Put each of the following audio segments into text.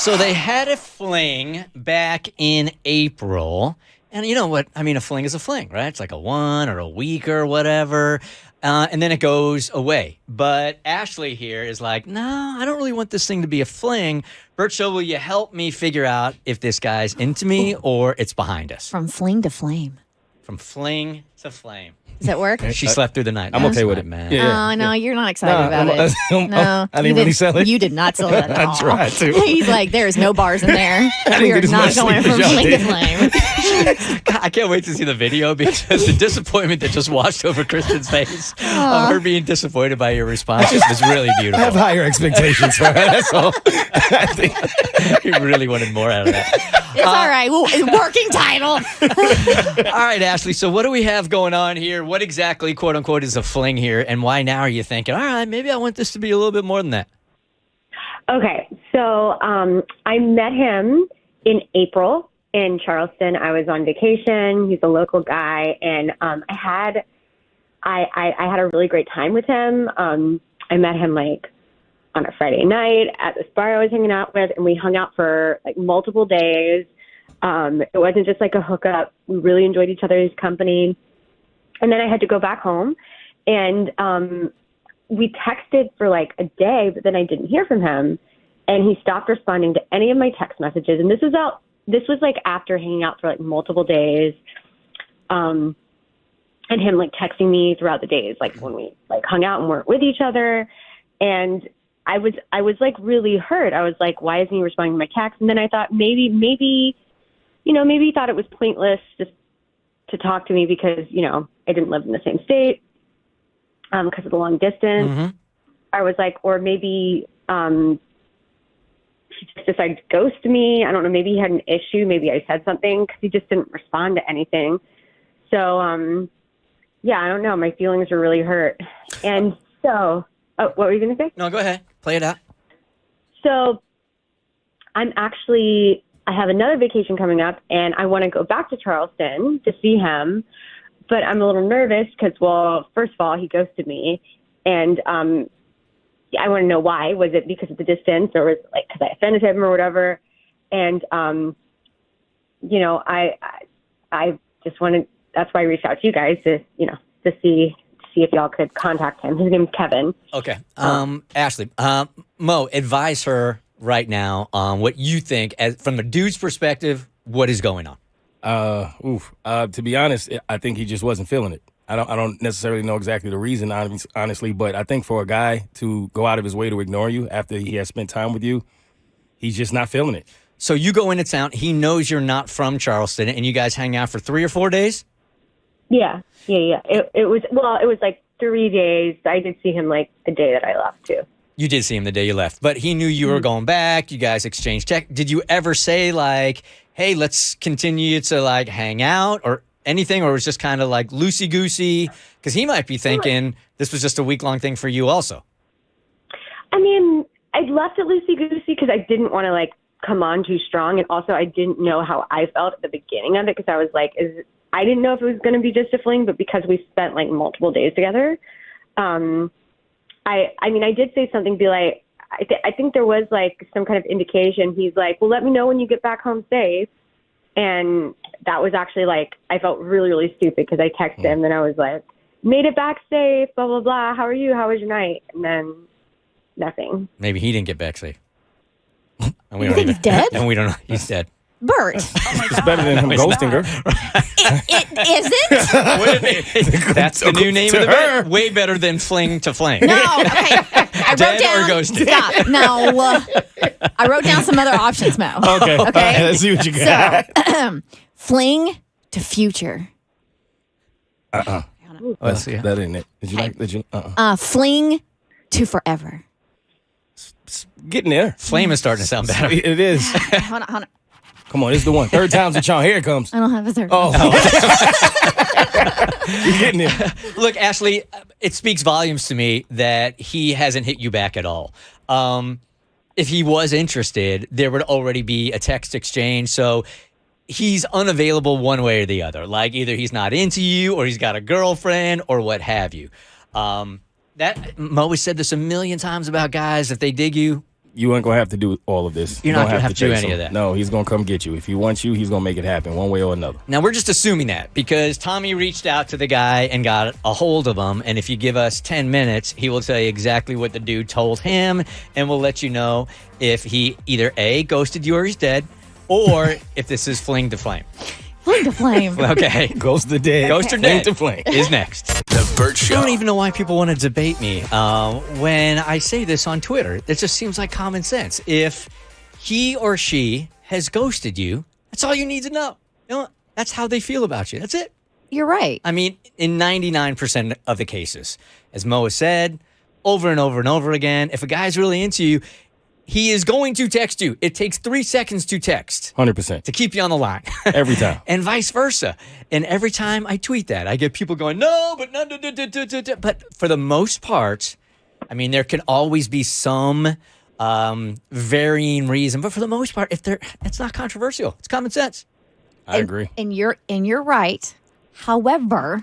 So they had a fling back in April. And you know what? I mean, a fling is a fling, right? It's like a 1 or a week or whatever. And then it goes away. But Ashley here is like, no, I don't really want this thing to be a fling. Bert, Show, will you help me figure out if this guy's into me or it's behind us? From fling to flame. From fling to flame. Does that work? She slept through the night. I'm okay with it, man. Yeah. Oh, no, you're not excited about it. No, I didn't really sell it. You did not sell it at all. I tried to. He's like, there's no bars in there. We are get as not much going sleep from as y'all fling to did. flame. God, I can't wait to see the video because the disappointment that just washed over Kristen's face of her being disappointed by your responses was really I have beautiful. higher expectations for her. That's all. I think He really wanted more out of that. It's all right. Well, working title. All right, Ashley. So what do we have going on here? What exactly, quote unquote, is a fling here? And why now are you thinking, all right, maybe I want this to be a little bit more than that? Okay, so I met him in April in Charleston. I was on vacation. He's a local guy, and I had a really great time with him. I met him like on a Friday night at this bar I was hanging out with, and we hung out for like multiple days. It wasn't just like a hookup. We really enjoyed each other's company. And then I had to go back home, and we texted for like a day, but then I didn't hear from him, and he stopped responding to any of my text messages. And this was like after hanging out for like multiple days, and him like texting me throughout the days, like when we like hung out and weren't with each other. And I was like really hurt. I was like, why isn't he responding to my text? And then I thought maybe he thought it was pointless just to talk to me because, I didn't live in the same state because of the long distance. Mm-hmm. I was like, or maybe he just decided to ghost me. I don't know. Maybe he had an issue. Maybe I said something because he just didn't respond to anything. So, I don't know. My feelings were really hurt. And so, what were you going to say? No, go ahead. Play it out. So I have another vacation coming up, and I want to go back to Charleston to see him, but I'm a little nervous because, well, first of all, he ghosted me, and I want to know why. Was it because of the distance, or was it like because I offended him or whatever? And I just wanted. That's why I reached out to you guys to see if y'all could contact him. His name's Kevin. Okay. Ashley, Mo, advise her right now on what you think, from the dude's perspective, what is going on? To be honest, I think he just wasn't feeling it. I don't necessarily know exactly the reason, honestly, but I think for a guy to go out of his way to ignore you after he has spent time with you, he's just not feeling it. So you go into town. He knows you're not from Charleston, and you guys hang out for 3 or 4 days? Yeah. It was like 3 days. I did see him like the day that I left too. You did see him the day you left, but he knew you were going back. You guys exchanged text. Did you ever say like, hey, let's continue to like hang out or anything? Or it was just kind of like loosey-goosey? Because he might be thinking this was just a week-long thing for you also. I mean, I left it loosey-goosey because I didn't want to like come on too strong. And also I didn't know how I felt at the beginning of it because I was like, I didn't know if it was going to be just a fling, but because we spent like multiple days together, I did say something, be like, I think there was like some kind of indication. He's like, well, let me know when you get back home safe. And that was actually like, I felt really, really stupid because I texted him and I was like, made it back safe, blah, blah, blah. How are you? How was your night? And then nothing. Maybe he didn't get back safe. And You think he's dead? And we don't know. He's dead. Bert. It's better than him ghosting her. Is it? That's the new name of the band. Way better than fling to flame. No. Okay. I Dead wrote down. or ghosted? Stop. No. I wrote down some other options, Mo. Okay. All right, Okay. let's see what you got. So, fling to future. Let's see. That ain't it. Did you Fling to forever. Getting there. Flame is starting to sound better. It is. Hold on. Come on, this is the one. Third time's the charm. Here it comes. I don't have a third. Oh. You're getting there. Look, Ashley, it speaks volumes to me that he hasn't hit you back at all. If he was interested, there would already be a text exchange. So he's unavailable one way or the other. Like either he's not into you or he's got a girlfriend or what have you. Mo has said this a million times about guys. If they dig you, You ain't gonna have to do all of this. You're You not don't gonna have to do chase any him. of that. No, he's gonna come get you. If he wants you, he's gonna make it happen one way or another. Now, we're just assuming that because Tommy reached out to the guy and got a hold of him. And if you give us 10 minutes, he will tell you exactly what the dude told him. And we'll let you know if he either A, ghosted you or he's dead, or if this is fling to flame. Fling to flame. Okay. Ghost the dead. Ghost or Fling dead to flame. is next. The Bert I Show. don't even know why people want to debate me when I say this on Twitter. It just seems like common sense. If he or she has ghosted you, that's all you need to know. You know, that's how they feel about you. That's it. You're right. I mean, in 99% of the cases, as Mo has said over and over and over again, if a guy's really into you, he is going to text you. It takes 3 seconds to text 100%. to keep you on the line. Every time. And vice versa. And every time I tweet that, I get people going, no, but no. But for the most part, I mean, there can always be some varying reason. But for the most part, it's not controversial. It's common sense. I agree. And you're right. However,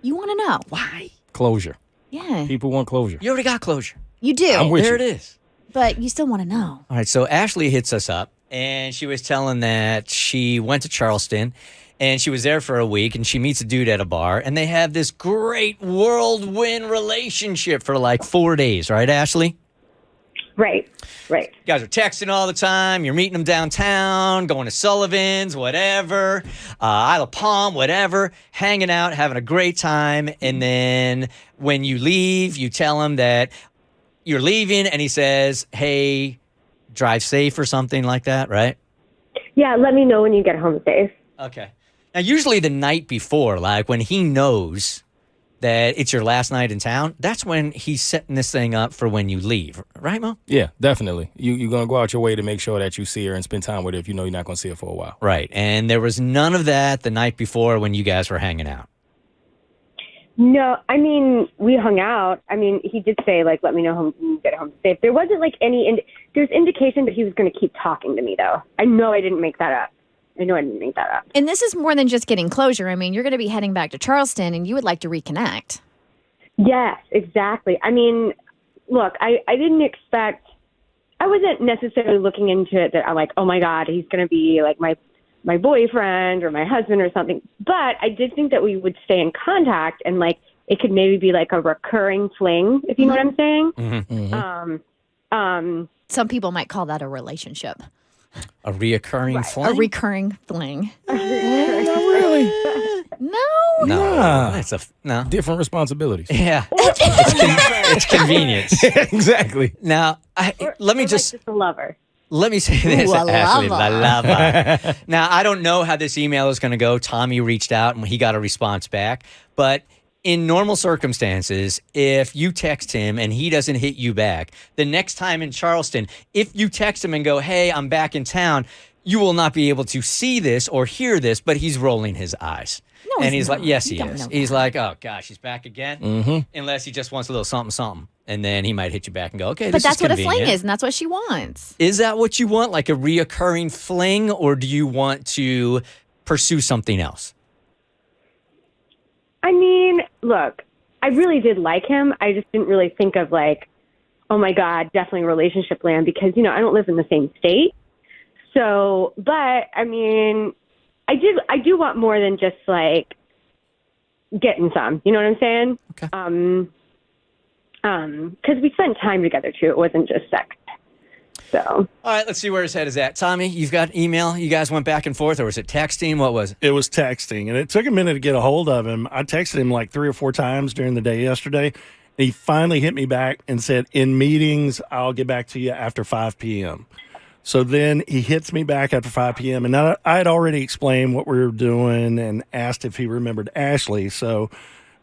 you want to know. Why? Closure. Yeah, People want closure. You already got closure. you do. I'm with There you. it is. But you still want to know. All right, so Ashley hits us up, and she was telling that she went to Charleston, and she was there for a week, and she meets a dude at a bar, and they have this great whirlwind relationship for like 4 days, right, Ashley? Right. You guys are texting all the time. You're meeting them downtown, going to Sullivan's, whatever, Isle of Palm, whatever, hanging out, having a great time. And then when you leave, you tell him that you're leaving, and he says, hey, drive safe or something like that, right? Yeah, let me know when you get home safe. Okay. Now, usually the night before, like when he knows that it's your last night in town, that's when he's setting this thing up for when you leave. Right, Mo? Yeah, definitely. You're going to go out your way to make sure that you see her and spend time with her if you know you're not going to see her for a while. Right. And there was none of that the night before when you guys were hanging out. No, I mean, we hung out. I mean, he did say, like, let me know when you get home safe. There wasn't, like, there's indication that he was going to keep talking to me, though. I know I didn't make that up. And this is more than just getting closure. I mean, you're going to be heading back to Charleston, and you would like to reconnect. Yes, exactly. I mean, look, I didn't expect, I wasn't necessarily looking into it that I'm like, oh my God, he's going to be like my boyfriend or my husband or something. But I did think that we would stay in contact and like, it could maybe be like a recurring fling, if you know what I'm saying. Mm-hmm. Some people might call that a relationship. A reoccurring A fling? recurring fling. Not really. No. No. No. Different responsibilities. Yeah. It's convenience. Exactly. Now, let me Or just... like just a lover. Let me say this, Ooh, a Ashley. lover. La lava. Now, I don't know how this email is going to go. Tommy reached out and he got a response back. But in normal circumstances, if you text him and he doesn't hit you back, the next time in Charleston, if you text him and go, hey, I'm back in town, you will not be able to see this or hear this, but he's rolling his eyes. No, and he's not. like, yes, You he don't is. know He's that. like, oh, gosh, he's back again? Unless he just wants a little something, something. And then he might hit you back and go, okay, But this that's is what a convenient. fling is, and that's what she wants. Is that what you want, like a reoccurring fling, or do you want to pursue something else? I mean, look, I really did like him. I just didn't really think of like, oh my God, definitely relationship land because, you know, I don't live in the same state. So, but I mean, I do want more than just like getting some, you know what I'm saying? Okay. Cause we spent time together too. It wasn't just sex. So, All right, let's see where his head is at. Tommy, you've got email. You guys went back and forth, or was it texting? What was it? It was texting, and it took a minute to get a hold of him. I texted him like 3 or 4 times during the day yesterday. He finally hit me back and said, in meetings, I'll get back to you after 5 p.m. So then he hits me back after 5 p.m. And I had already explained what we were doing and asked if he remembered Ashley. So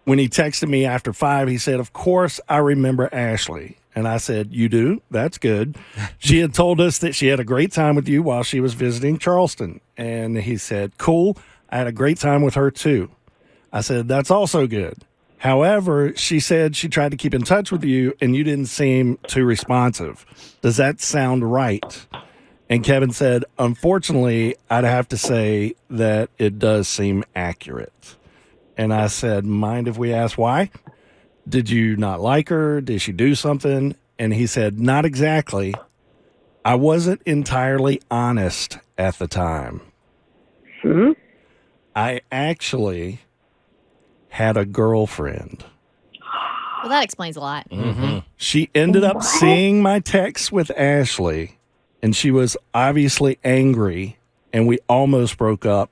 when he texted me after 5, he said, of course, I remember Ashley. And I said, you do? That's good. She had told us that she had a great time with you while she was visiting Charleston. And he said, cool. I had a great time with her too. I said, that's also good. However, she said she tried to keep in touch with you and you didn't seem too responsive. Does that sound right? And Kevin said, unfortunately, I'd have to say that it does seem accurate. And I said, mind if we ask why? Did you not like her? Did she do something? And he said, not exactly. I wasn't entirely honest at the time. I actually had a girlfriend. Well, that explains a lot. She ended up seeing my text with Ashley, and she was obviously angry, and we almost broke up.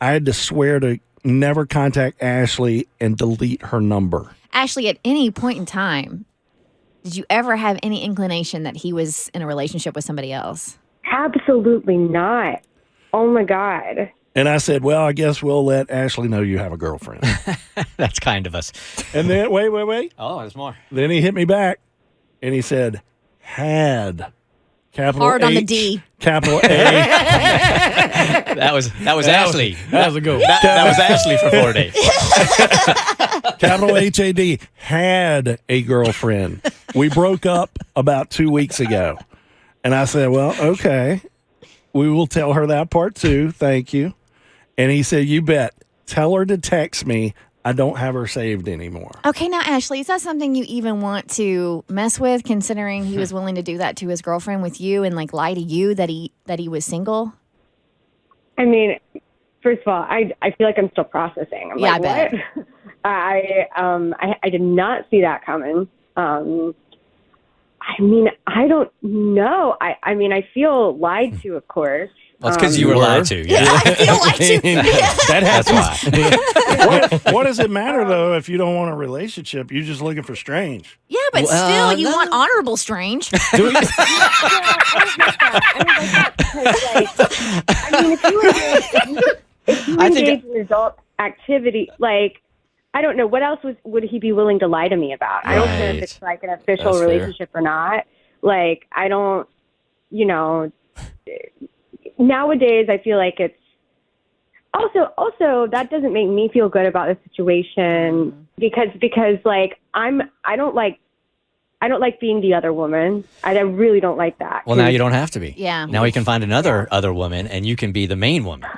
I had to swear to never contact Ashley and delete her number. Ashley, at any point in time, did you ever have any inclination that he was in a relationship with somebody else? Absolutely not. Oh my God. And I said, well, I guess we'll let Ashley know you have a girlfriend. That's kind of us. And then, wait. Oh, there's more. Then he hit me back, and he said, had. Capital Hard on the H, D. Capital A. That was Ashley. That was a good one. That was Ashley for 4 days. Capital HAD, had a girlfriend. We broke up about 2 weeks ago. And I said, well, okay. We will tell her that part too. Thank you. And he said, you bet. Tell her to text me. I don't have her saved anymore. Okay, now, Ashley, is that something you even want to mess with, considering he was willing to do that to his girlfriend with you and, like, lie to you that he was single? I mean, first of all, I feel like I'm still processing. I'm Yeah, like, I bet. what? I did not see that coming. I mean, I don't know. I mean, I feel lied to, of course. Well, it's because you were lied to. Yeah. I feel like you. That That's happens. why. What does it matter, though, if you don't want a relamelanship? You're just looking for strange. Yeah, but Well, still, you no. want honorable strange. I mean, if you I think- engage in adult activity, like, I don't know, what else would he be willing to lie to me about? I don't care if Right. it's like an official That's fair. relationship or not. Like, I don't, nowadays I feel like it's also that doesn't make me feel good about the situation because like I don't like being the other woman. I really don't like that. Well, now you don't have to be. Yeah. Now you can find another woman, and you can be the main woman.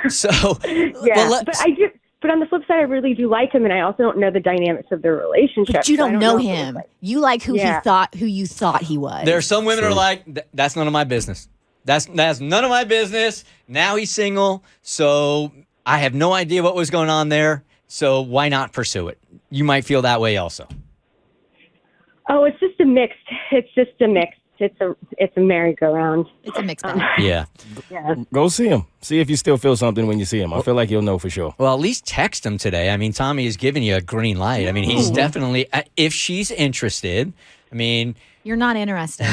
So, Yeah, well, let's- but I do. But on the flip side, I really do like him, and I also don't know the dynamics of their relationship. But you so I don't know if it was him. like- You like who Yeah. you thought he was. There are some women who are like, that's none of my business. That's none of my business. Now he's single, so I have no idea what was going on there. So why not pursue it? You might feel that way also. Oh, it's just a mix. It's a merry-go-round. It's a mixed bag. Yeah. Yeah. Go see him. See if you still feel something when you see him. I feel like you'll know for sure. Well, at least text him today. I mean, Tommy has given you a green light. I mean, he's definitely, if she's interested, I mean, You're not interested.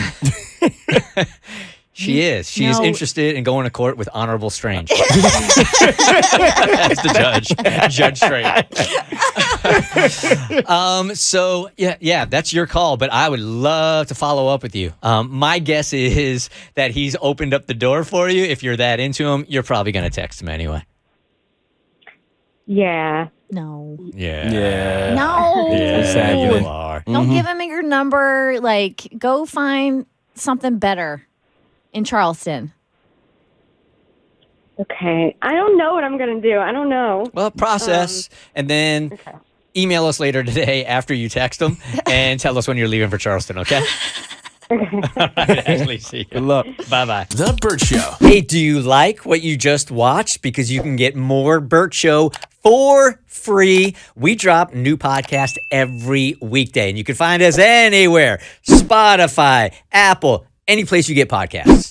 she is. She is No. interested in going to court with honorable strange. That's the judge. Judge Strange. So yeah, that's your call. But I would love to follow up with you. My guess is that he's opened up the door for you. If you're that into him, you're probably going to text him anyway. Yeah. No. Yeah. No. Exactly. You are. Don't give him your number. Like, go find something better in Charleston. Okay. I don't know what I'm going to do. I don't know. Well, process and then email us later today after you text them and tell us when you're leaving for Charleston, okay? All right, Ashley, see you. Good luck. Bye-bye. The Bert Show. Hey, do you like what you just watched? Because you can get more Bert Show for free. We drop new podcast every weekday, and you can find us anywhere. Spotify, Apple, any place you get podcasts.